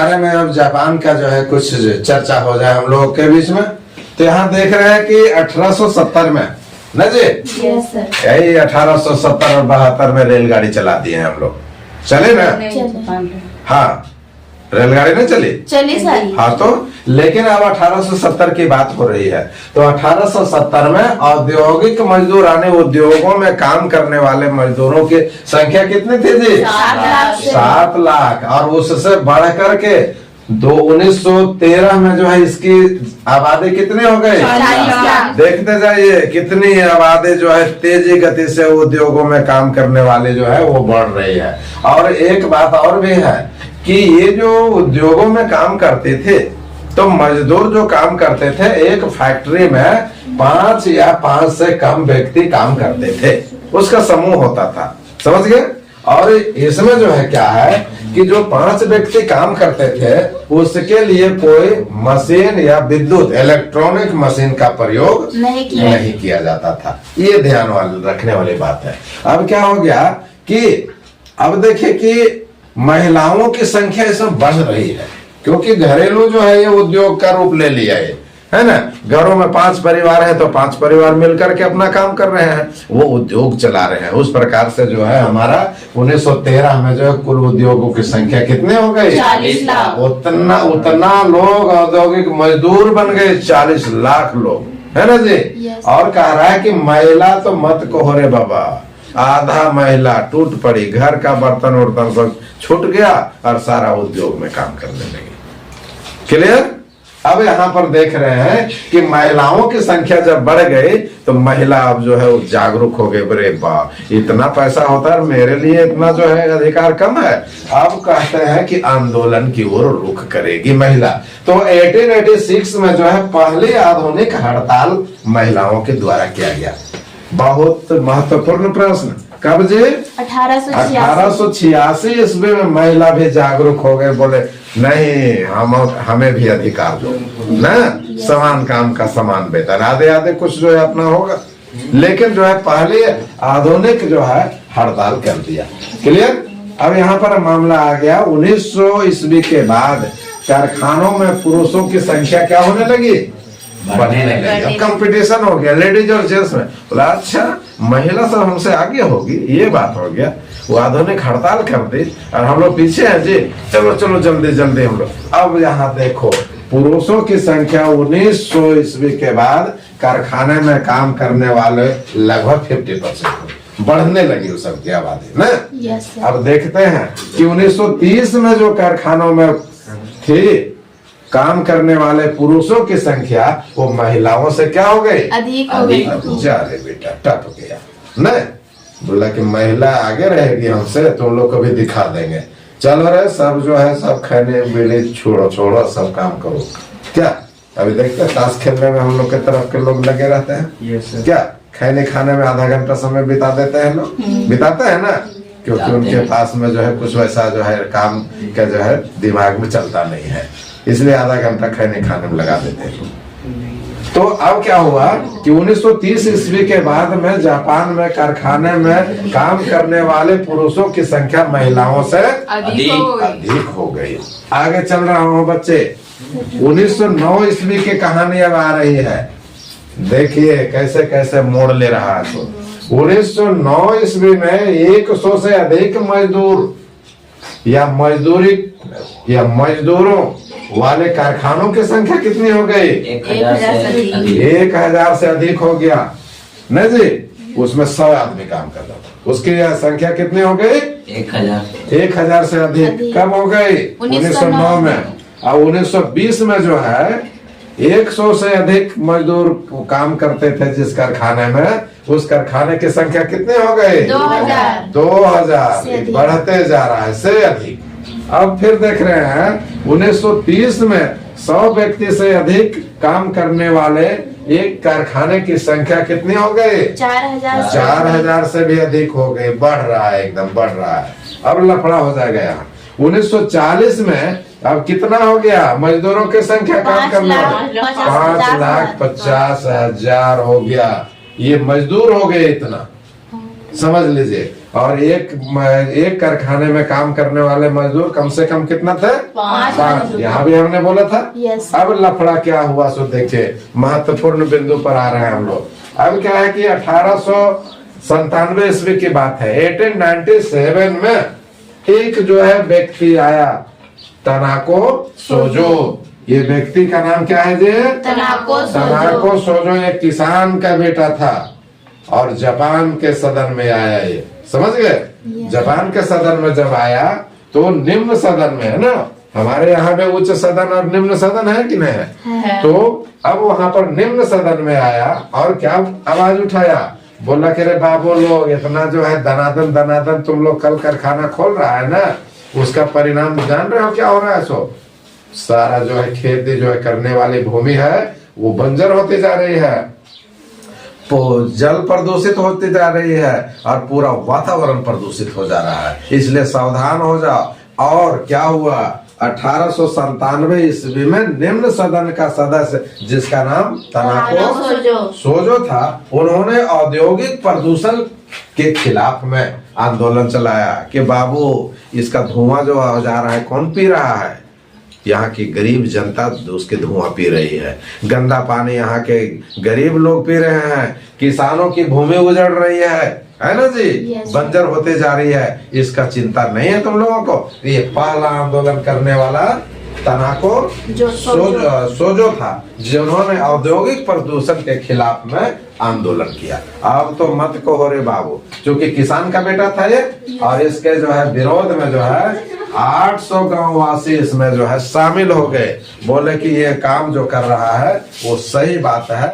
बारे में अब जापान का जो है कुछ चर्चा हो जाए हम लोगों के बीच में। तो यहाँ देख रहे हैं कि 1870 में न जी, यस सर। यही 1870 और 72 में रेलगाड़ी चला दिए हैं हम लोग, चले ना? हाँ, रेलगाड़ी नहीं चली चलिए सर। हाँ, तो लेकिन अब 1870 की बात हो रही है। तो 1870 में औद्योगिक मजदूर आने, उद्योगों में काम करने वाले मजदूरों की संख्या कितनी थी जी? 7 लाख से 7 लाख। और उससे बढ़ करके 1913 में जो है इसकी आबादी कितनी हो गई? 40 लाख। देखते जाइए कितनी आबादी जो है तेजी गति से उद्योगों में काम करने वाले जो है वो बढ़ रही है। और एक बात और भी है कि ये जो उद्योगों में काम करते थे, तो मजदूर जो काम करते थे, एक फैक्ट्री में 5 या 5 से कम व्यक्ति काम करते थे, उसका समूह होता था, समझ गए? और इसमें जो है क्या है कि जो 5 व्यक्ति काम करते थे उसके लिए कोई मशीन या विद्युत इलेक्ट्रॉनिक मशीन का प्रयोग नहीं किया जाता था। ये ध्यान रखने वाली बात है। अब क्या हो गया कि अब देखिए कि महिलाओं की संख्या इसमें बढ़ रही है, क्योंकि घरेलू जो है ये उद्योग का रूप ले लिया है ना। घरों में 5 परिवार है तो 5 परिवार मिलकर के अपना काम कर रहे हैं, वो उद्योग चला रहे हैं। उस प्रकार से जो है हमारा 1913 में जो है कुल उद्योगों की संख्या कितने हो गई? 40 लाख। उतना लोग औद्योगिक मजदूर बन गए, 40 लाख लोग, है ना जी। Yes. और कह रहा है कि महिला तो मत कहो रे बाबा, आधा महिला टूट पड़ी, घर का बर्तन उर्तन सब छूट गया और सारा उद्योग में काम करने लगी। क्लियर? अब यहाँ पर देख रहे हैं कि महिलाओं की संख्या जब बढ़ गई तो महिला अब जो है वो जागरूक हो गए, बड़े वाह इतना पैसा होता है, मेरे लिए इतना जो है अधिकार कम है। अब कहते हैं कि आंदोलन की ओर रुख करेगी महिला। तो 1886 में जो है पहली आधुनिक हड़ताल महिलाओं के द्वारा किया गया। बहुत महत्वपूर्ण प्रश्न, कब जी? 1886 ईस्वी में महिला भी जागरूक हो गए, बोले नहीं हमें भी अधिकार दो ना, समान काम का समान वेतन, आधे आधे कुछ जो है अपना होगा। लेकिन जो है पहले आधुनिक जो है हड़ताल कर दिया। क्लियर? अब यहाँ पर मामला आ गया 1900 ईस्वी के बाद कारखानों में पुरुषों की संख्या क्या होने लगी? बढ़ने लगी। कंपटीशन हो गया लेडीज और जेंट्स में। बोला अच्छा महिला सब हमसे आगे होगी, ये बात हो गया। वो आधुनिक हड़ताल कर दी और हम लोग पीछे हैं जी, चलो चलो जल्दी जल्दी हम लोग। अब यहाँ देखो पुरुषों की संख्या 1900 ईस्वी के बाद कारखाने में काम करने वाले लगभग 50% बढ़ने लगी उस सबकी आबादी ना। Yes, sir. अब देखते हैं कि 1930 में जो कारखानों में थी काम करने वाले पुरुषों की संख्या वो महिलाओं से क्या हो गई? अधिक हो गई। जा रे बेटा टप गया नहीं, बोला कि महिला आगे रहेगी हमसे तो लोग को भी दिखा देंगे। चलो रे सब जो है सब खाने पीने छोड़ो सब काम करो। क्या अभी देखते ताश खेलने में हम लोग के तरफ के लोग लगे रहते हैं क्या? खाने में आधा घंटा समय बिता देते हैं लोग, बिताते हैं ना, क्योंकि उनके पास में जो है कुछ वैसा जो है काम का जो है दिमाग में चलता नहीं है, इसलिए आधा घंटा खाने में लगा देते हैं। तो अब क्या हुआ कि 1930 ईस्वी के बाद में जापान में कारखाने में काम करने वाले पुरुषों की संख्या महिलाओं से अधिक हो गई। आगे चल रहा हूँ बच्चे, 1909 ईस्वी की कहानी अब आ रही है। देखिए कैसे कैसे मोड़ ले रहा है। तो 1909 ईस्वी में 100 से अधिक मजदूर या मजदूरों वाले कारखानों की संख्या कितनी हो गई? 1000 से अधिक हो गया नहीं जी। उसमें 100 आदमी काम कर रहा था, उसकी संख्या कितनी हो गई? 1000 से अधिक कब हो गई? 1909 में। और 1920 में जो है 100 से अधिक मजदूर काम करते थे जिस कारखाने में, उस कारखाने की संख्या कितनी हो गई? 2000 बढ़ते जा रहा है से अधिक। अब फिर देख रहे हैं 1930 में 100 व्यक्ति से अधिक काम करने वाले एक कारखाने की संख्या कितनी हो गई? 4000 से भी अधिक हो गई। बढ़ रहा है, एकदम बढ़ रहा है। अब लफड़ा हो जाएगा यहाँ। 1940 में अब कितना हो गया मजदूरों की संख्या काम करने वाले? 5,50,000 हो गया। ये मजदूर हो गए इतना, समझ लीजिए। और एक कारखाने में काम करने वाले मजदूर कम से कम कितना थे? 5। यहाँ भी हमने बोला था। Yes. अब लफड़ा क्या हुआ सो देखिए, महत्वपूर्ण बिंदु पर आ रहे हैं हम लोग। अब क्या है कि 1897 ईस्वी की बात है। 1897 में एक जो है व्यक्ति आया, तनाको सोजो। ये व्यक्ति का नाम क्या है जी? तनाको सोजो। एक किसान का बेटा था और जापान के सदन में आया। ये समझ गए? जापान के सदन में जब आया तो निम्न सदन में है ना, हमारे यहाँ पे उच्च सदन और निम्न सदन है कि नहीं है? तो अब वहां पर निम्न सदन में आया और क्या आवाज उठाया, बोला कि रे बाबू लोग, इतना जो है दनादन तुम लोग कल कारखाना खोल रहा है ना, उसका परिणाम जान रहे हो क्या हो रहा है? सो सारा जो है खेती जो है करने वाली भूमि है वो बंजर होती जा रही है, जल प्रदूषित होती जा रही है और पूरा वातावरण प्रदूषित हो जा रहा है। इसलिए सावधान हो जाओ। और क्या हुआ, 1897 ईस्वी में निम्न सदन का सदस्य जिसका नाम तनाको सोजो था, उन्होंने औद्योगिक प्रदूषण के खिलाफ में आंदोलन चलाया कि बाबू इसका धुआं जो हो जा रहा है कौन पी रहा है? यहाँ की गरीब जनता उसके धुआं पी रही है, गंदा पानी यहाँ के गरीब लोग पी रहे हैं, किसानों की भूमि उजड़ रही है ना जी? Yes. बंजर होते जा रही है। इसका चिंता नहीं है तुम लोगों को? ये पहला आंदोलन करने वाला तनाको सोजो था, जिन्होंने औद्योगिक प्रदूषण के खिलाफ में आंदोलन किया। अब तो मत को हो रे बाबू, क्योंकि किसान का बेटा था ये, और इसके जो है विरोध में जो है 800 गांव वासी इसमें जो है शामिल हो गए। बोले कि ये काम जो कर रहा है वो सही बात है।